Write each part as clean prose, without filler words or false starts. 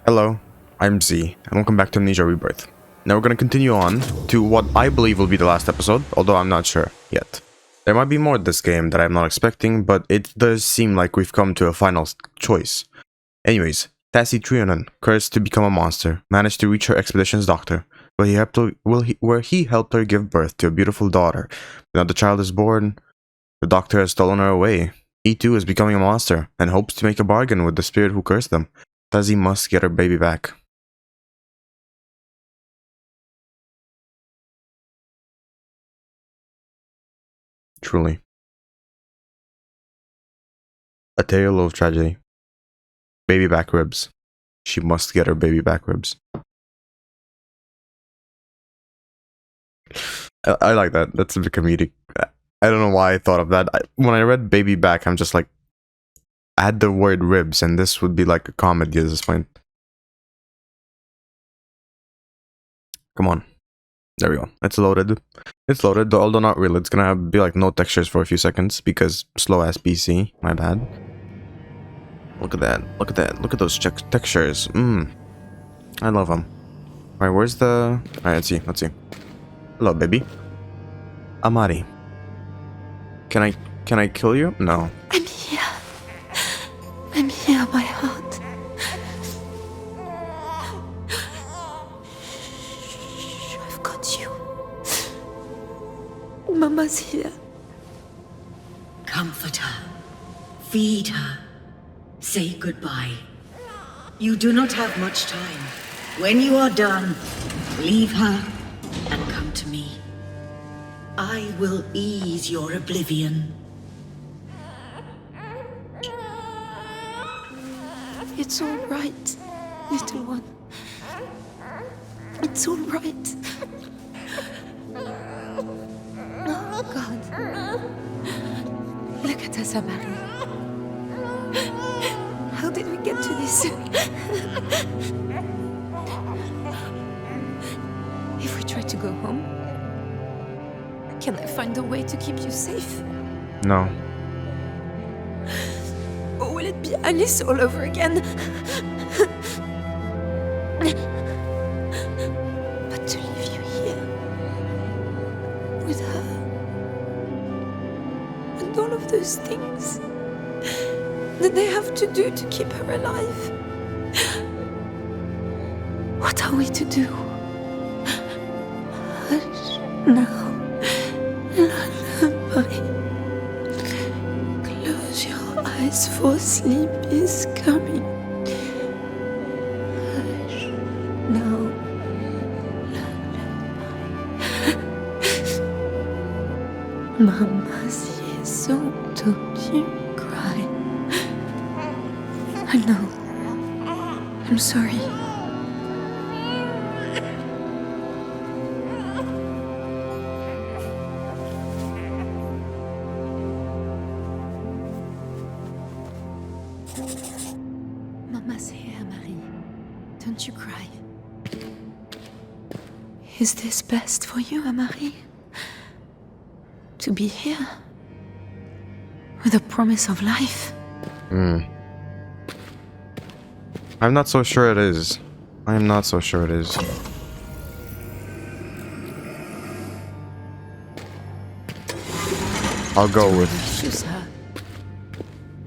Hello, I'm Z, and welcome back to Amnesia Rebirth. Now we're going to continue on to what I believe will be the last episode, although I'm not sure yet. There might be more to this game that I'm not expecting, but it does seem like we've come to a final choice. Anyways, Tasi Trianon, cursed to become a monster, managed to reach her expedition's doctor, where he helped her give birth to a beautiful daughter. Now the child is born, the doctor has stolen her away. He too is becoming a monster, and hopes to make a bargain with the spirit who cursed them. Tasi must get her baby back. Truly. A tale of tragedy. Baby back ribs. She must get her baby back ribs. I like that. That's a bit comedic. I don't know why I thought of that. When I read baby back, I'm just like, add the word ribs, and this would be like a comedy at this point. Come on. There we go. It's loaded. It's loaded, although not really. It's gonna be like no textures for a few seconds because slow ass PC. My bad. Look at that. Look at that. Look at those textures. I love them. Alright, where's the... Alright, let's see. Let's see. Hello, baby. Amari. Can I kill you? No. I'm here. I'm here, my heart. I've got you. Mama's here. Comfort her. Feed her. Say goodbye. You do not have much time. When you are done, leave her and come to me. I will ease your oblivion. It's all right, little one. It's all right. Oh, God. Look at us, Amari. How did we get to this? If we try to go home, can I find a way to keep you safe? No. Or will it be Alice all over again? But to leave you here, with her, and all of those things that they have to do to keep her alive. What are we to do? Hush now. Lullaby. Close your eyes, for sleep is coming. Hush now. Lullaby. Mama's here, so don't you cry. I know. I'm sorry. Mama's here, Marie. Don't you cry. Is this best for you, Amari? To be here? With a promise of life? I'm not so sure it is. I'm not so sure it is. I'll go with... Choose her.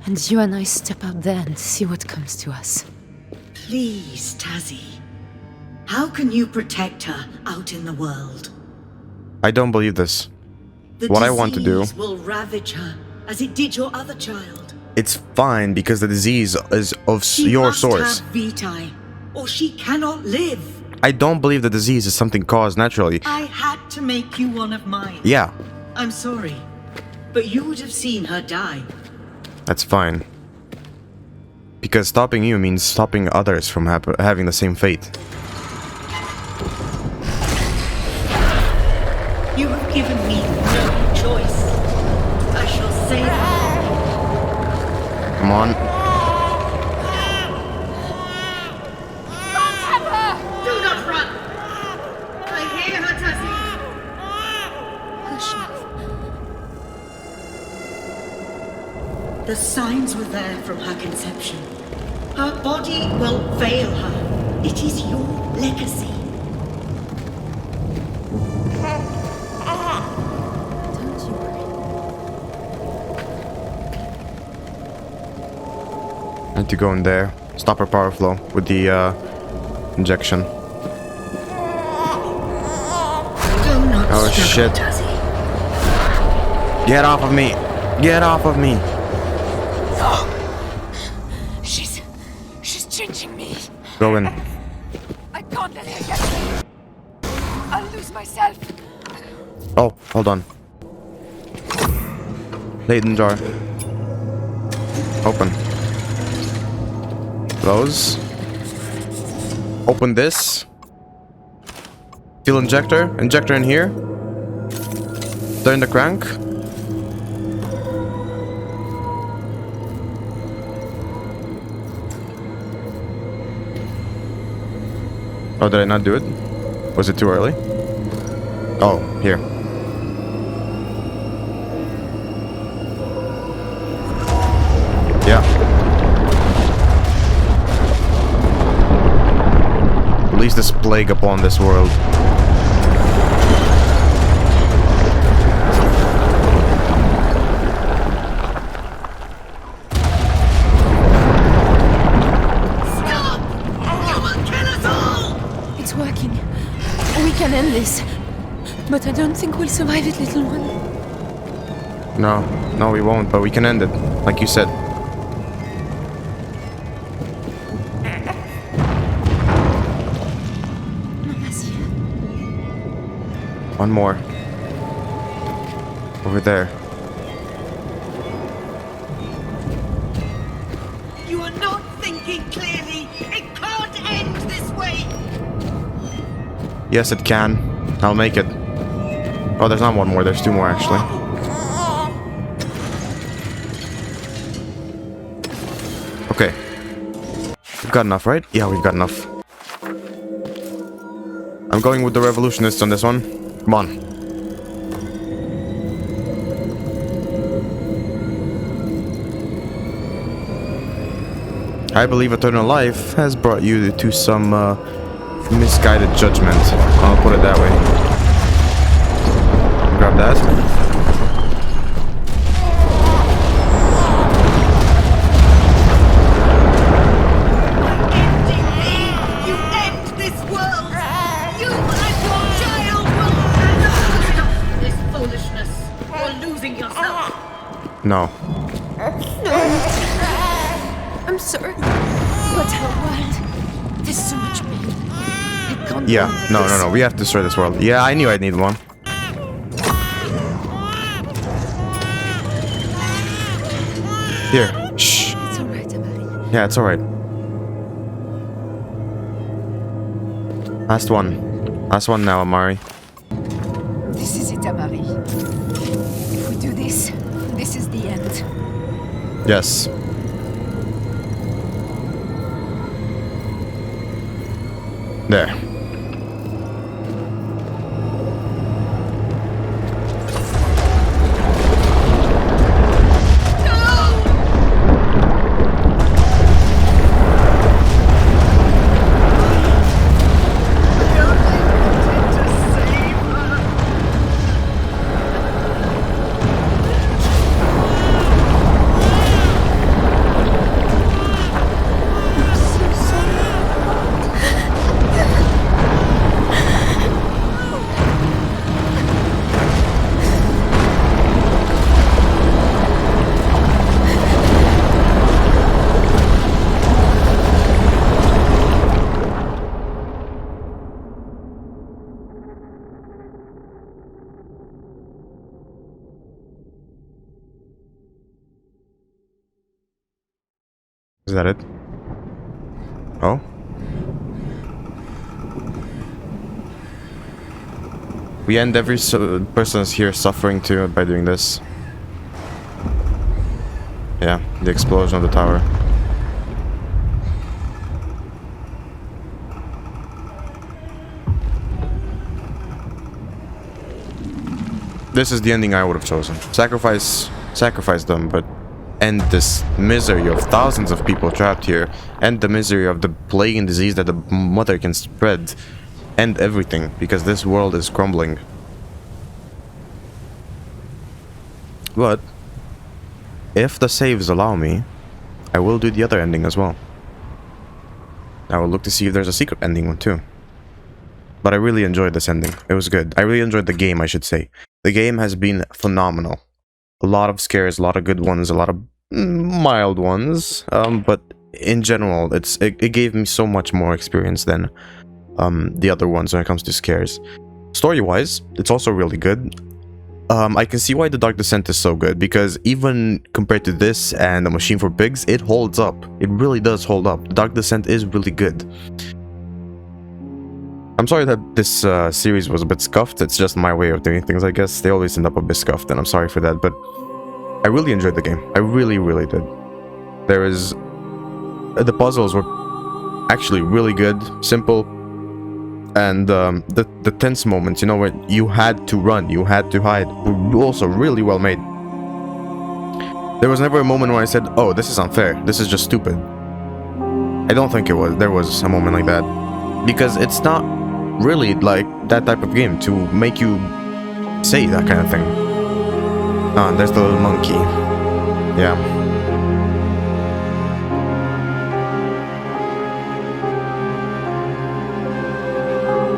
And you and I step out there and see what comes to us. Please, Tasi. How can you protect her out in the world? I don't believe this. What I want to do... The disease will ravage her, as it did your other child. It's fine because the disease is of your source. She must have vitae, or she cannot live. I don't believe the disease is something caused naturally. I had to make you one of mine. Yeah. I'm sorry, but you would have seen her die. That's fine. Because stopping you means stopping others from having the same fate. You have given me no choice. I shall save her. Come on. Do not run! I hear her, Tasi. Hush. The signs were there from her conception. Her body will fail her. It is your legacy. Don't you worry. I need to go in there. Stop her power flow with the injection. Do not Oh, struggle, shit. Tasi. Get off of me! Get off of me! She's changing me. Go in. I can't let her get me. I'll lose myself. Oh, hold on. Laden jar. Open. Close. Open this. Fuel injector. Injector in here. Turn the crank. Oh, did I not do it? Was it too early? Oh, here. Yeah. Release this plague upon this world. Stop! You will kill us all! It's working. We can end this. But I don't think we'll survive it, little one. No, no, we won't, but we can end it, like you said. Amnesia. One more. Over there. You are not thinking clearly. It can't end this way. Yes, it can. I'll make it. Oh, there's not one more. There's two more, actually. Okay. We've got enough, right? Yeah, we've got enough. I'm going with the revolutionists on this one. Come on. I believe eternal life has brought you to some misguided judgment. I'll put it that way. Grab that. You end this world. You and your child will stop this foolishness. You're losing yourself. No. I'm sorry. But how wild. There's so much pain. I can't go Yeah. on like No, this. no, no. We have to destroy this world. Yeah, I knew I'd need one. Here. Shh. It's alright, Amari. Yeah, it's alright. Last one. Last one now, Amari. This is it, Amari. If we do this, this is the end. Yes. There. Is that it? Oh? We end every person's here suffering too by doing this. Yeah, the explosion of the tower. This is the ending I would have chosen. Sacrifice them, but end this misery of thousands of people trapped here, end the misery of the plague and disease that the mother can spread, end everything, because this world is crumbling. But if the saves allow me, I will do the other ending as well. I will look to see if there's a secret ending one too. But I really enjoyed this ending. It was good. I really enjoyed the game, I should say. The game has been phenomenal. A lot of scares, a lot of good ones, a lot of mild ones. But in general, it gave me so much more experience than the other ones when it comes to scares. Story-wise, it's also really good. I can see why the Dark Descent is so good, because even compared to this and The Machine for Pigs, it holds up. It really does hold up. The Dark Descent is really good. I'm sorry that this series was a bit scuffed. It's just my way of doing things, I guess. They always end up a bit scuffed, and I'm sorry for that, but I really enjoyed the game. I really, really did. There is... the puzzles were actually really good, simple, and the tense moments, you know, where you had to run, you had to hide, were also really well made. There was never a moment where I said, oh, this is unfair, this is just stupid. I don't think there was a moment like that, because it's not really like that type of game to make you say that kind of thing. There's the little monkey. Yeah.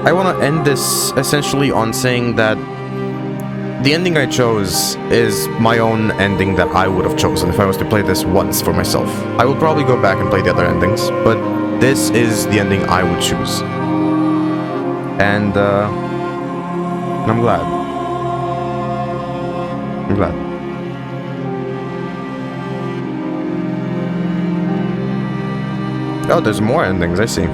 I want to end this essentially on saying that the ending I chose is my own ending that I would have chosen if I was to play this once for myself. I will probably go back and play the other endings, but this is the ending I would choose. And I'm glad. I'm glad. Oh, there's more endings, I see.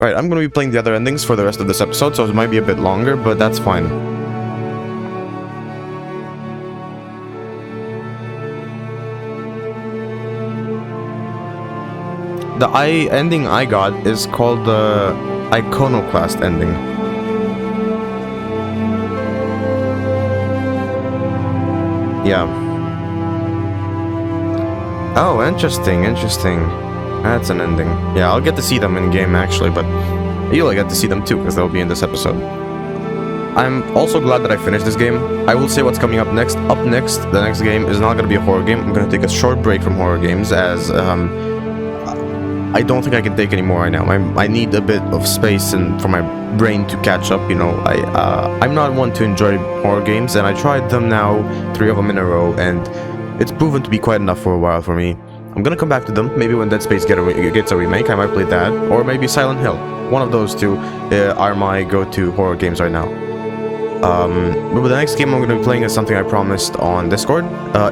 Right, I'm going to be playing the other endings for the rest of this episode, so it might be a bit longer, but that's fine. The ending I got is called the Iconoclast ending. Yeah. Oh, interesting, interesting. That's an ending. Yeah, I'll get to see them in game actually, but you'll get to see them too, because they'll be in this episode. I'm also glad that I finished this game. I will say what's coming up next. Up next, the next game is not going to be a horror game. I'm going to take a short break from horror games, as I don't think I can take any more right now. I need a bit of space and for my brain to catch up, you know. I'm not one to enjoy horror games, and I tried them now, 3 of them in a row, and it's proven to be quite enough for a while for me. I'm gonna come back to them. Maybe when Dead Space gets a remake, I might play that. Or maybe Silent Hill. One of those two are my go-to horror games right now. But the next game I'm gonna be playing is something I promised on Discord.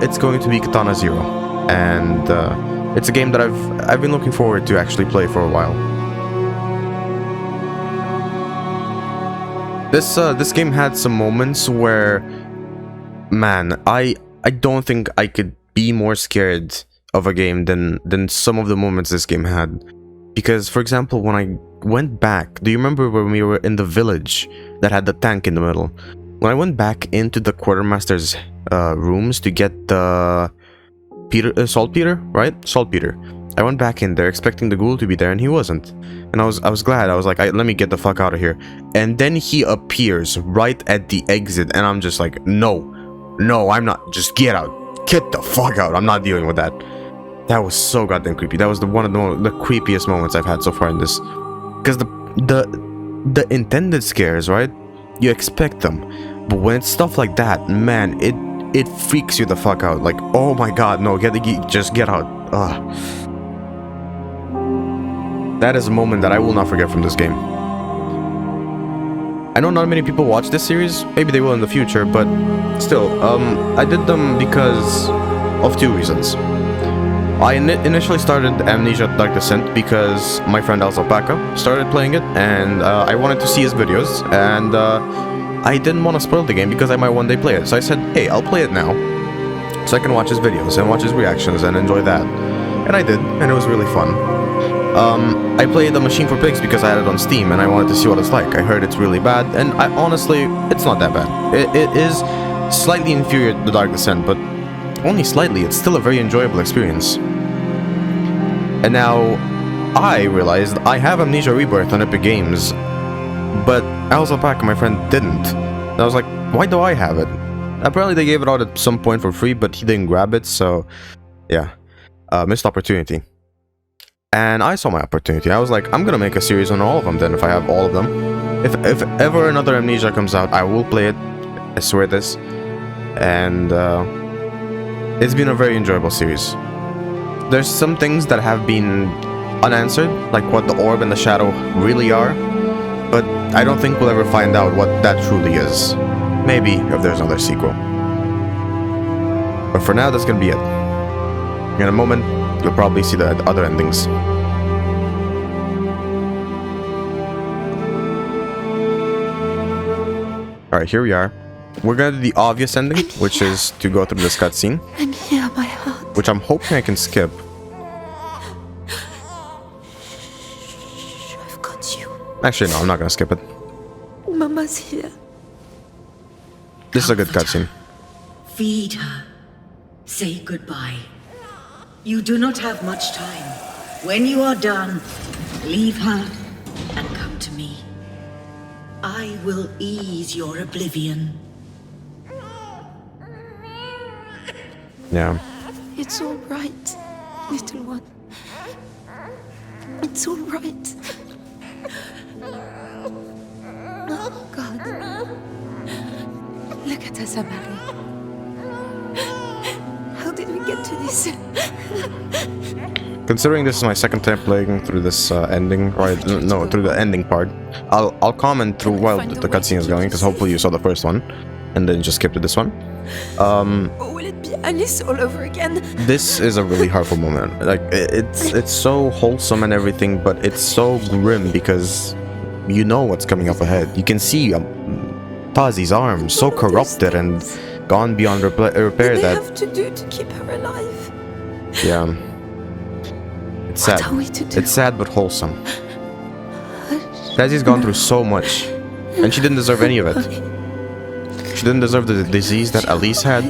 It's going to be Katana Zero. And it's a game that I've been looking forward to actually play for a while. This game had some moments where, man, I don't think I could be more scared of a game than some of the moments this game had. Because, for example, when I went back, do you remember when we were in the village that had the tank in the middle? When I went back into the quartermaster's rooms to get the saltpeter, right? Saltpeter. I went back in there expecting the ghoul to be there, and he wasn't. And I was glad. I was like, let me get the fuck out of here. And then he appears right at the exit, and I'm just like, no, I'm not. Just get out. Get the fuck out. I'm not dealing with that. That was so goddamn creepy. That was one of the creepiest moments I've had so far in this. Because the intended scares, right? You expect them. But when it's stuff like that, man, it freaks you the fuck out. Like, oh my god, no, just get out. Ugh. That is a moment that I will not forget from this game. I know not many people watch this series. Maybe they will in the future, but still, I did them because of 2 reasons. I initially started Amnesia Dark Descent because my friend Alpaca started playing it, and I wanted to see his videos, and I didn't want to spoil the game because I might one day play it. So I said, hey, I'll play it now, so I can watch his videos and watch his reactions and enjoy that. And I did, and it was really fun. I played The Machine for Pigs because I had it on Steam, and I wanted to see what it's like. I heard it's really bad, and honestly, it's not that bad. It is slightly inferior to The Dark Descent, but only slightly. It's still a very enjoyable experience. And now, I realized I have Amnesia Rebirth on Epic Games, but Alzapak, my friend, didn't. And I was like, why do I have it? Apparently they gave it out at some point for free, but he didn't grab it, so yeah. Missed opportunity. And I saw my opportunity. I was like, I'm gonna make a series on all of them then, if I have all of them. If ever another Amnesia comes out, I will play it. I swear this. And it's been a very enjoyable series. There's some things that have been unanswered, like what the orb and the shadow really are, but I don't think we'll ever find out what that truly is. Maybe if there's another sequel. But for now, that's gonna be it. In a moment, you'll probably see the other endings. Alright, here we are. We're gonna do the obvious ending, which is to go through this cutscene. I'm here, my heart. Which I'm hoping I can skip. I've got you. Actually, no, I'm not gonna skip it. Mama's here. This is a good cutscene. Feed her. Say goodbye. You do not have much time. When you are done, leave her and come to me. I will ease your oblivion. Yeah. It's all right, little one. It's all right. Oh, God. Look at us, Amari. How did we get to this? Considering this is my second time playing through this ending, right? No, through the ending part, I'll comment through while the cutscene is going, because hopefully you saw the first one, and then just skip to this one. Or will it be Alice all over again? This is a really hurtful moment. Like it's so wholesome and everything, but it's so grim because you know what's coming up ahead. You can see Tazi's arm so corrupted and gone beyond repair What they that have to do to keep her alive? yeah. It's sad. What are we to do? It's sad but wholesome. Tazi's gone through so much, and she didn't deserve any of it. She didn't deserve the disease that Alice had,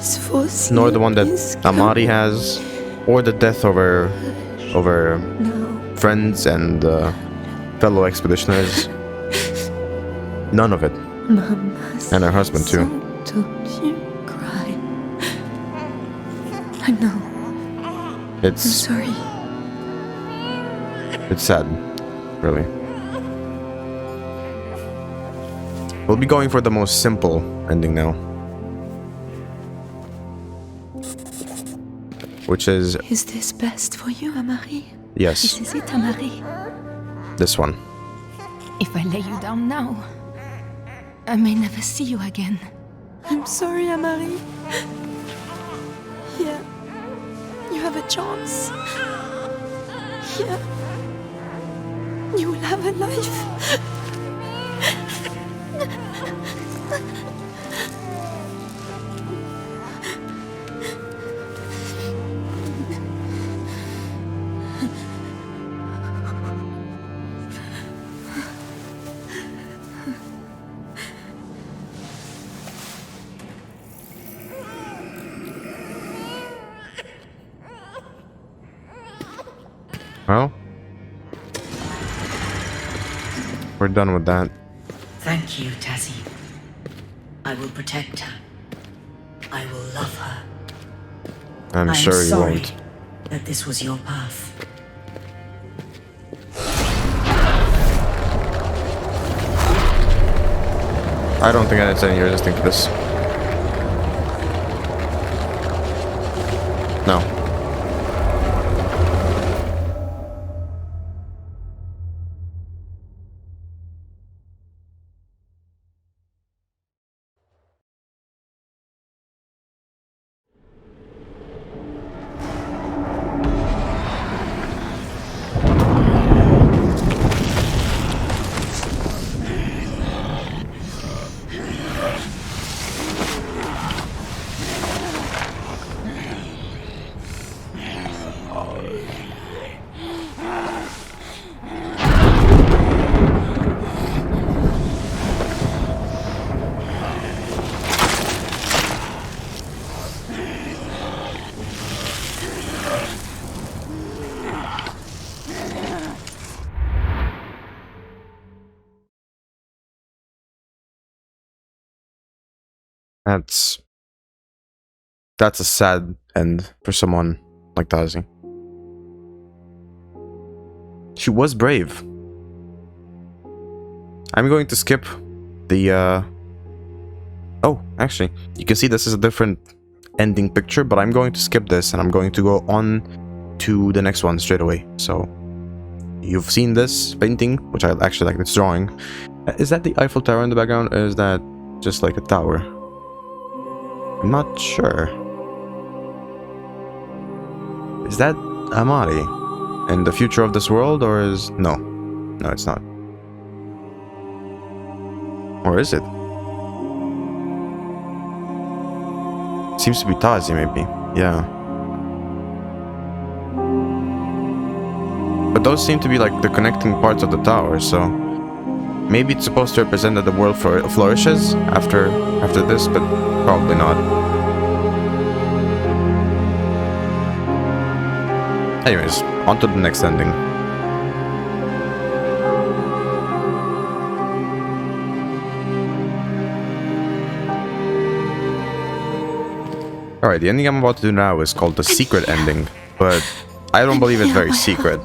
nor the one that Amari has, or the death of her friends and fellow expeditioners. None of it. And her husband too. Don't you cry. I know. I'm It's sorry. It's sad, really. We'll be going for the most simple ending now. Which is... Is this best for you, Amari? Yes. This is it, Amari. This one. If I lay you down now, I may never see you again. I'm sorry, Amari. Here. You have a chance. Here. You will have a life. Well, we're done with that. Thank you, Tasi. I will protect her. I will love her. I'm sure you sorry won't. that this was your path. I don't think it's any resisting to this. No. That's a sad end for someone like Tasi. She was brave. I'm going to skip the oh, actually, you can see this is a different ending picture, but I'm going to skip this and I'm going to go on to the next one straight away. So you've seen this painting, which I actually like this drawing. Is that the Eiffel Tower in the background, or is that just like a tower? I'm not sure. Is that Amari in the future of this world, or is... No, it's not. Or is it? Seems to be Tasi, maybe. Yeah. But those seem to be like the connecting parts of the tower, so maybe it's supposed to represent that the world flourishes after this, but probably not. Anyways, on to the next ending. Alright, the ending I'm about to do now is called the secret ending, but I don't believe it's very secret.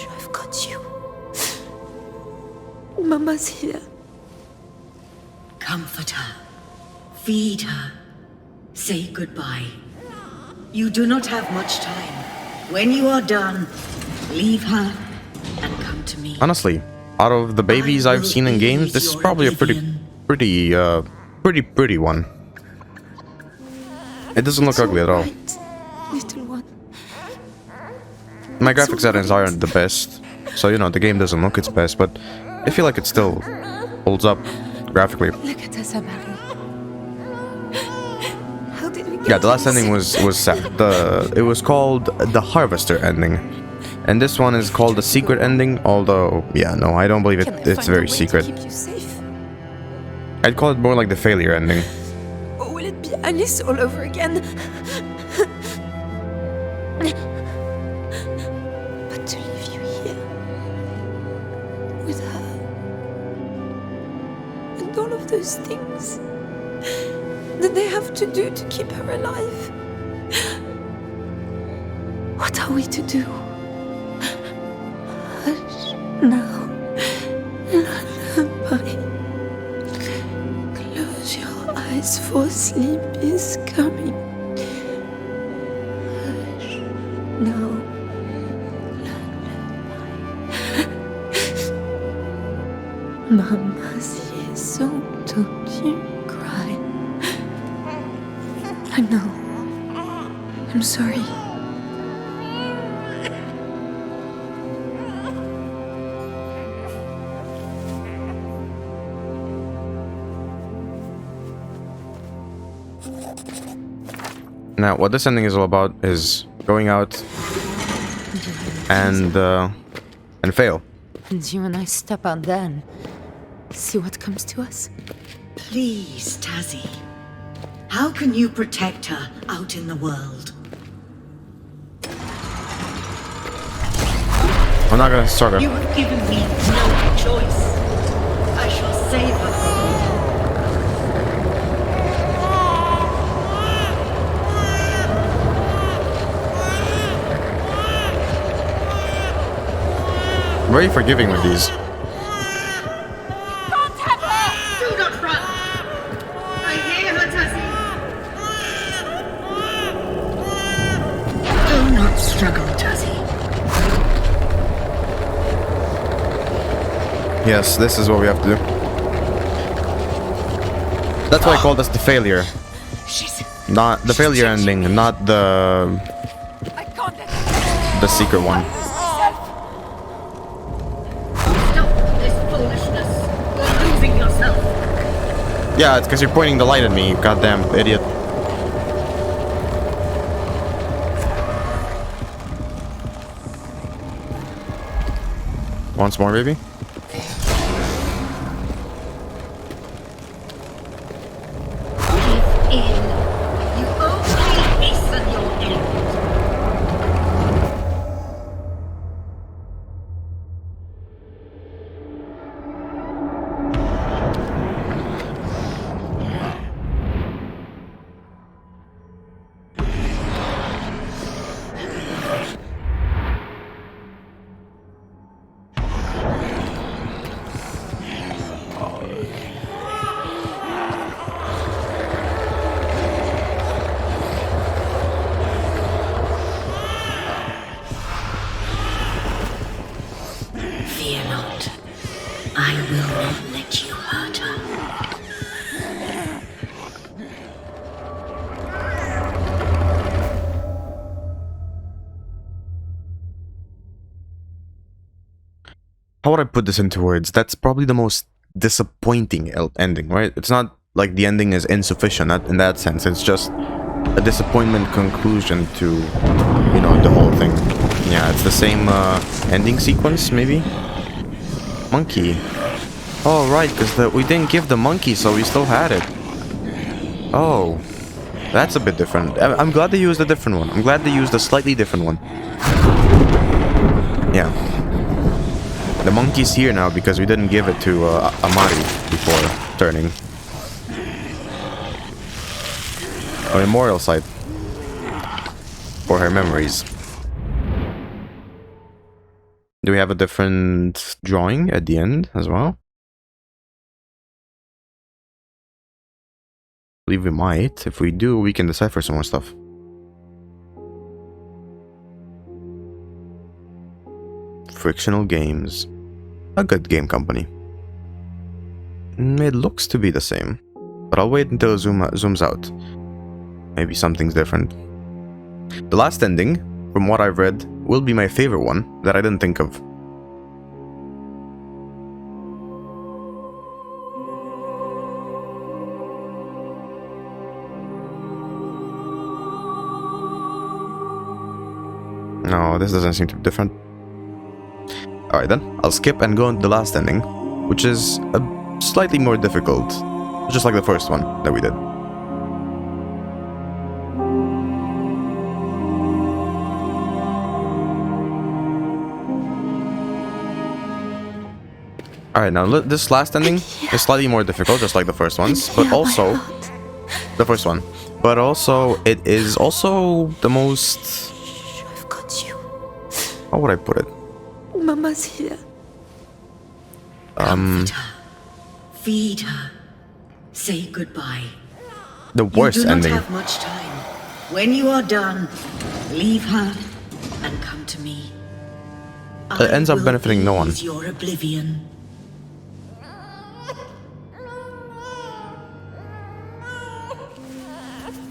I've got you. Mama's here. Comfort her. Feed her. Say goodbye. You do not have much time. When you are done, leave her and come to me. Honestly, out of the babies I've seen in games, this is probably a pretty one. It doesn't look ugly at all. Little one. My graphics settings aren't the best, so you know, the game doesn't look its best, but I feel like it still holds up graphically. Look at us, Amari. How did we get Yeah, the last to this? ending was sad. It was called the Harvester ending. And this one is called the secret ending, although, yeah, no, I don't believe Can I it's find a very way to secret. keep you safe? I'd call it more like the failure ending. Or will it be Alice all over again? But to leave you here with her and all of those things that they have to do to keep her alive. What are we to do? Hush now. Lullaby. Close your eyes, for sleep is coming. Hush now. Lullaby. Mama's here, so don't you cry. I know. I'm sorry. Now, what this ending is all about is going out and fail. And you and I step out then. See what comes to us. Please, Tasi. How can you protect her out in the world? I'm not gonna start You her. have given me no choice. I shall save her from you. Very forgiving with these. Do not run! I hear her, Tasi! Do not struggle, Tasi. Yes, this is what we have to do. That's why I call this the failure. Not the failure ending, not the secret one. Stop this foolishness. You're losing yourself. Yeah, it's because you're pointing the light at me, you goddamn idiot. Once more, baby. Give in. You only hasten your end. I will not let you hurt her. How would I put this into words? That's probably the most disappointing ending, right? It's not like the ending is insufficient in that sense. It's just a disappointment conclusion to, you know, the whole thing. Yeah, it's the same ending sequence, maybe? Monkey. Oh, right, because we didn't give the monkey, so we still had it. Oh, that's a bit different. I'm glad they used a different one. I'm glad they used a slightly different one. Yeah. The monkey's here now because we didn't give it to Amari before turning. A memorial site for her memories. Do we have a different drawing at the end as well? I believe we might. If we do, we can decipher some more stuff. Frictional Games. A good game company. It looks to be the same. But I'll wait until it zooms out. Maybe something's different. The last ending, from what I've read, will be my favorite one that I didn't think of. No, this doesn't seem to be different. Alright then, I'll skip and go into the last ending, which is slightly more difficult, just like the first one that we did. Alright, now this last ending is slightly more difficult, just like the first ones, but also the first one. But also, it is also the most... I've got you. How would I put it? Mama's here. Comfort her. Feed her. Say goodbye. The worst you do ending. not have much time. When you are done, leave her and come to me. It ends up benefiting no one. Your oblivion.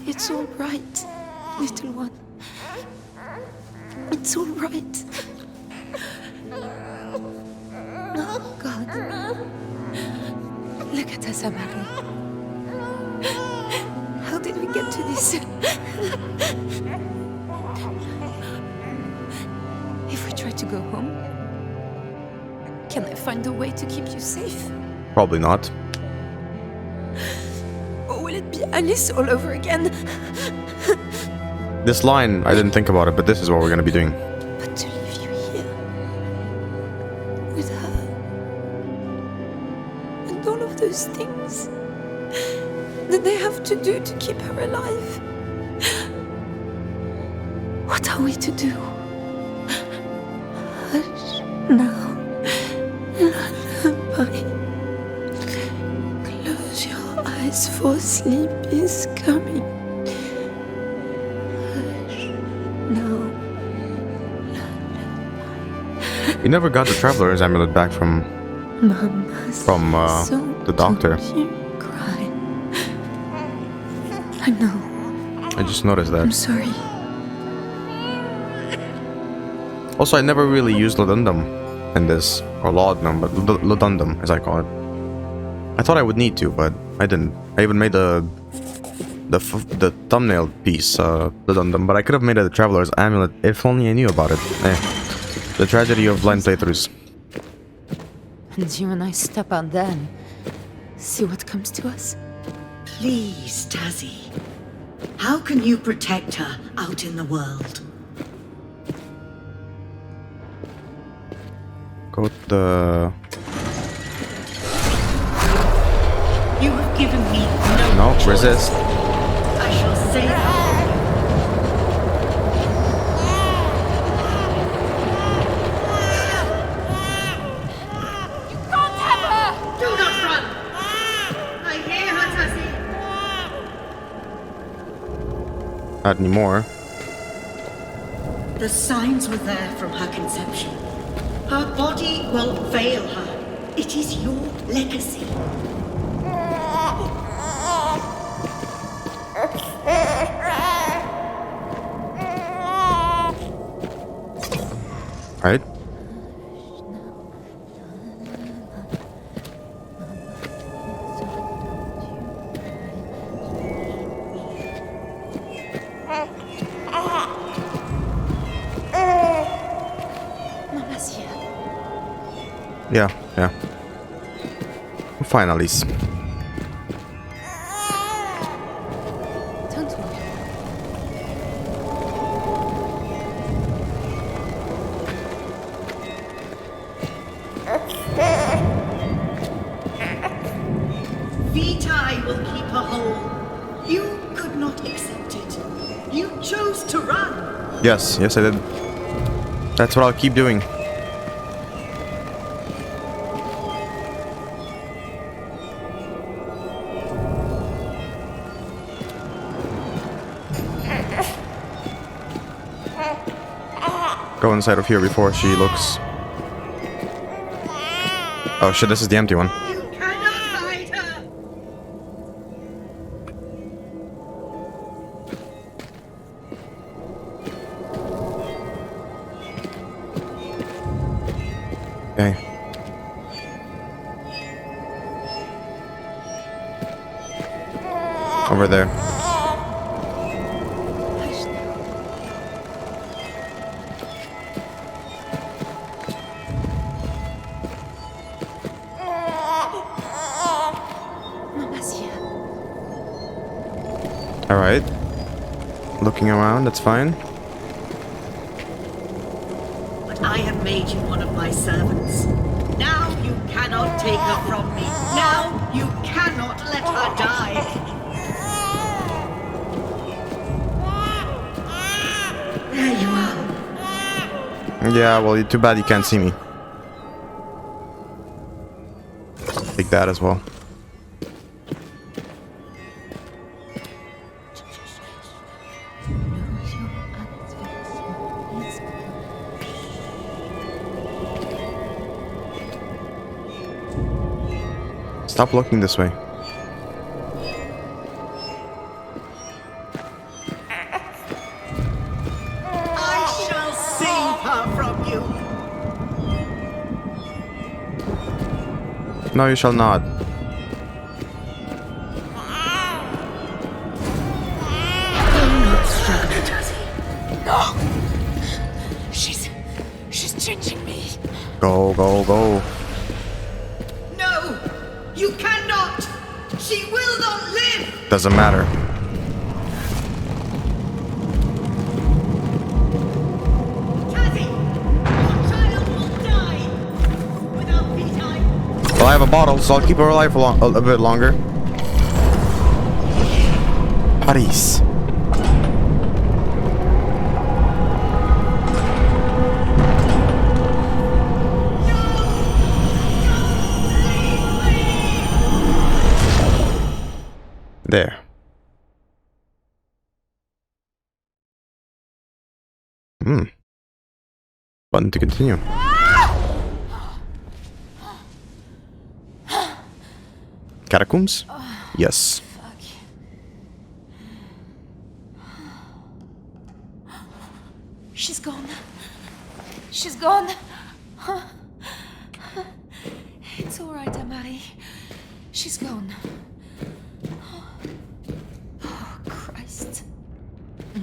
It's all right, little one. It's all right. Oh, God. Look at us, Amari. How did we get to this? If we try to go home, can I find a way to keep you safe? Probably not. Or will it be Alice all over again? This line, I didn't think about it, but this is what we're gonna be doing. But to leave you here, with her, and all of those things that they have to do to keep her alive. What are we to do? Hush now. Lullaby. Close your eyes, for sleep is coming. We never got the Traveler's Amulet back from the doctor. Cry. I know. I just noticed that. I'm sorry. Also, I never really used Ludundum in this, or Laudanum, but Ludundum, as I call it. I thought I would need to, but I didn't. I even made the thumbnail piece, Ludundum, but I could have made a Traveler's Amulet if only I knew about it. The tragedy of blind playthroughs. And you and I step out there and see what comes to us. Please, Tasi. How can you protect her out in the world? Go to the... You have given me No, choice. resist. I shall save her. Not anymore. The signs were there from her conception. Her body will fail her. It is your legacy. Right? Amnesia. Yeah, yeah. We're fine, at least. Don't worry. Vitae will keep her whole. You could not accept it. You chose to run. Yes, yes, I did. That's what I'll keep doing. Go inside of here before she looks. Oh shit, this is the empty one. You cannot hide her. Okay. Over there. Hush now. Amnesia. Alright. Looking around, that's fine. But I have made you one of my servants. Now you cannot take her from me. Now you cannot let her die. There you are. Yeah, well, too bad you can't see me. Take that as well. Stop looking this way. I shall save her from you. No, you shall not. Do not struggle, Tasi. She's changing me. Go, go, go. No, you cannot. She will not live. Doesn't matter. Tasi, your child will die without Vitae. Well, I have a bottle, so I'll keep her alive for a bit longer. Paris. There. Button to continue. Catacombs? Yes. Fuck. She's gone. She's gone. It's all right, Amari. She's gone. Oh, Christ.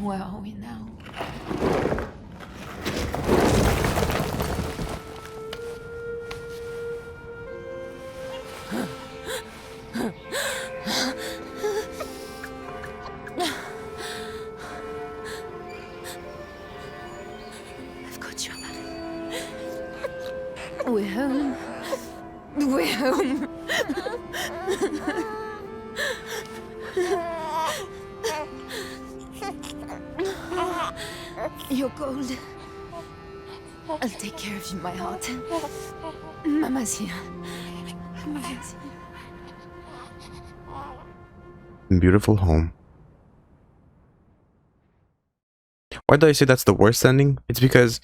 Where are we now? I've got you, Amari. We're home. We're home. You're cold. I'll take care of you, my heart. Mama's here. Mama's here. Beautiful home. Why do I say that's the worst ending? It's because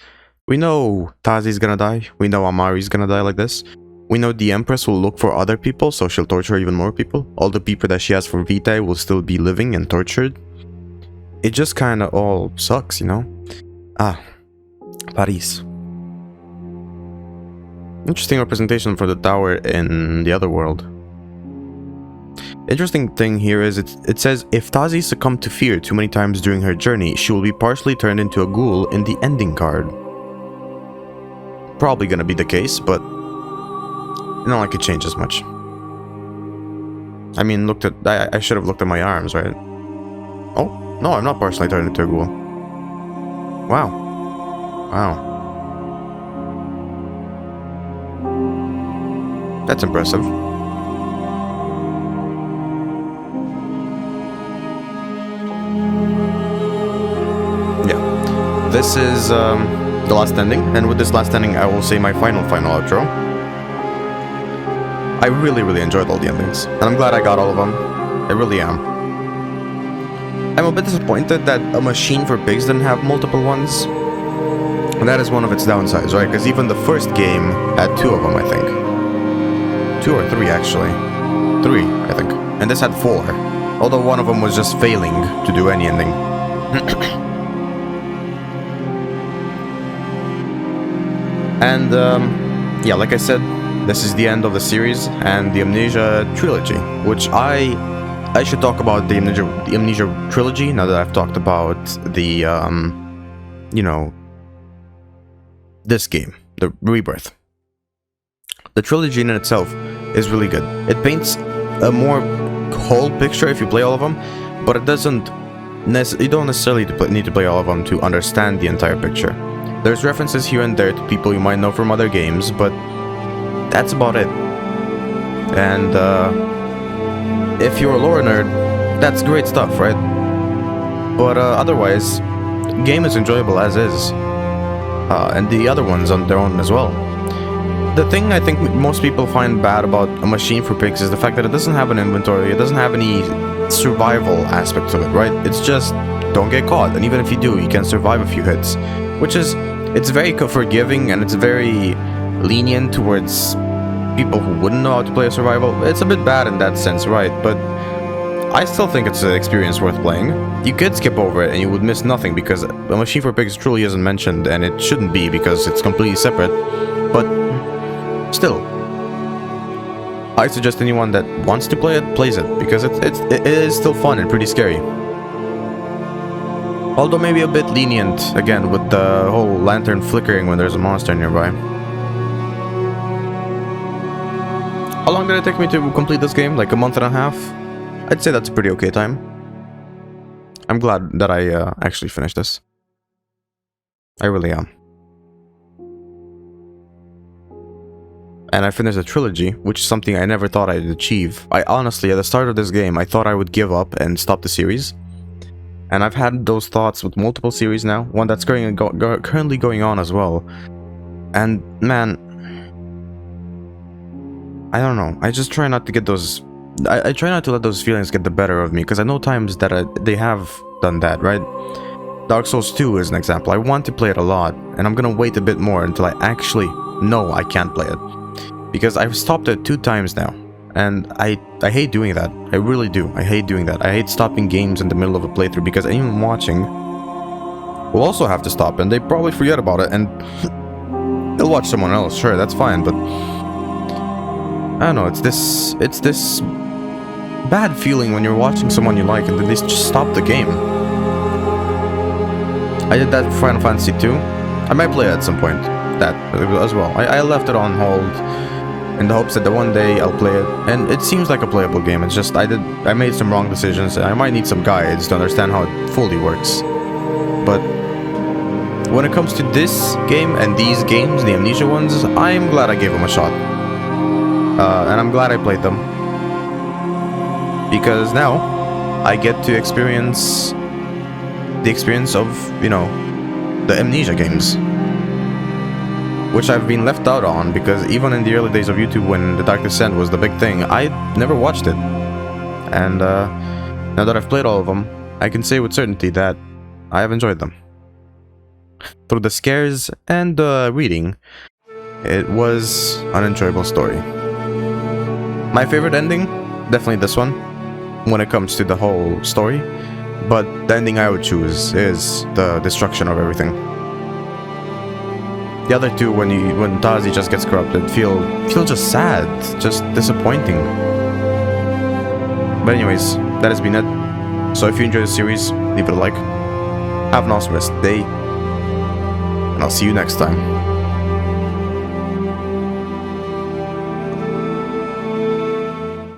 we know Tazi's gonna die. We know Amari's gonna die like this. We know the Empress will look for other people, so she'll torture even more people. All the people that she has for Vitae will still be living and tortured. It just kind of all sucks, you know? Ah, Paris. Interesting representation for the tower in the other world. Interesting thing here is it says, if Tasi succumbed to fear too many times during her journey, she will be partially turned into a ghoul in the ending card. Probably gonna be the case, but not like it changes much. I mean, I should have looked at my arms, right? Oh, no, I'm not partially turned into a ghoul. Wow. Wow. That's impressive. Yeah. This is the last ending, and with this last ending, I will say my final outro. I really enjoyed all the endings, and I'm glad I got all of them. I really am. I'm a bit disappointed that A Machine for Pigs didn't have multiple ones. And that is one of its downsides, right? Because even the first game had 2 of them, I think. 2 or 3, actually. 3, I think. And this had 4. Although one of them was just failing to do any ending. And, yeah, like I said, this is the end of the series and the Amnesia trilogy, which I should talk about the Amnesia trilogy now that I've talked about the, you know, this game, the Rebirth. The trilogy in itself is really good. It paints a more whole picture if you play all of them, but it doesn't. You don't necessarily need to play all of them to understand the entire picture. There's references here and there to people you might know from other games, but that's about it. And if you're a lore nerd, that's great stuff, right? But otherwise, the game is enjoyable as is. And the other ones on their own as well. The thing I think most people find bad about A Machine for Pigs is the fact that it doesn't have an inventory, it doesn't have any survival aspect to it, right? It's just, don't get caught, and even if you do, you can survive a few hits. Which is, it's very forgiving, and it's very lenient towards people who wouldn't know how to play a survival. It's a bit bad in that sense, right? But I still think it's an experience worth playing. You could skip over it and you would miss nothing, because A Machine for Pigs truly isn't mentioned, and it shouldn't be because it's completely separate. But still, I suggest anyone that wants to play it, plays it, because it is still fun and pretty scary. Although maybe a bit lenient, again, with the whole lantern flickering when there's a monster nearby. How long did it take me to complete this game? Like a month and a half? I'd say that's a pretty okay time. I'm glad that I actually finished this. I really am. And I finished a trilogy, which is something I never thought I'd achieve. I honestly, at the start of this game, I thought I would give up and stop the series. And I've had those thoughts with multiple series now, one that's currently going on as well. And man, I don't know, I just try not to get those... I try not to let those feelings get the better of me, because I know times that they have done that, right? Dark Souls 2 is an example. I want to play it a lot, and I'm gonna wait a bit more until I actually know I can't play it. Because I've stopped it 2 times now, and I hate doing that. I really do. I hate doing that. I hate stopping games in the middle of a playthrough, because anyone watching will also have to stop, and they probably forget about it, and they'll watch someone else. Sure, that's fine, but I don't know, it's this bad feeling when you're watching someone you like and then they just stop the game. I did that for Final Fantasy 2. I might play it at some point, that as well. I left it on hold in the hopes that the one day I'll play it, and it seems like a playable game. It's just I made some wrong decisions, and I might need some guides to understand how it fully works. But when it comes to this game and these games, the Amnesia ones, I'm glad I gave them a shot. And I'm glad I played them, because now I get to experience the experience of, you know, the Amnesia games, which I've been left out on, because even in the early days of YouTube when The Dark Descent was the big thing, I never watched it. And now that I've played all of them, I can say with certainty that I have enjoyed them. Through the scares and the reading, it was an enjoyable story. My favorite ending, definitely this one, when it comes to the whole story. But the ending I would choose is the destruction of everything. The other two, when Tasi just gets corrupted, feel just sad, just disappointing. But anyways, that has been it. So if you enjoyed the series, leave it a like. Have an awesome rest of the day, and I'll see you next time.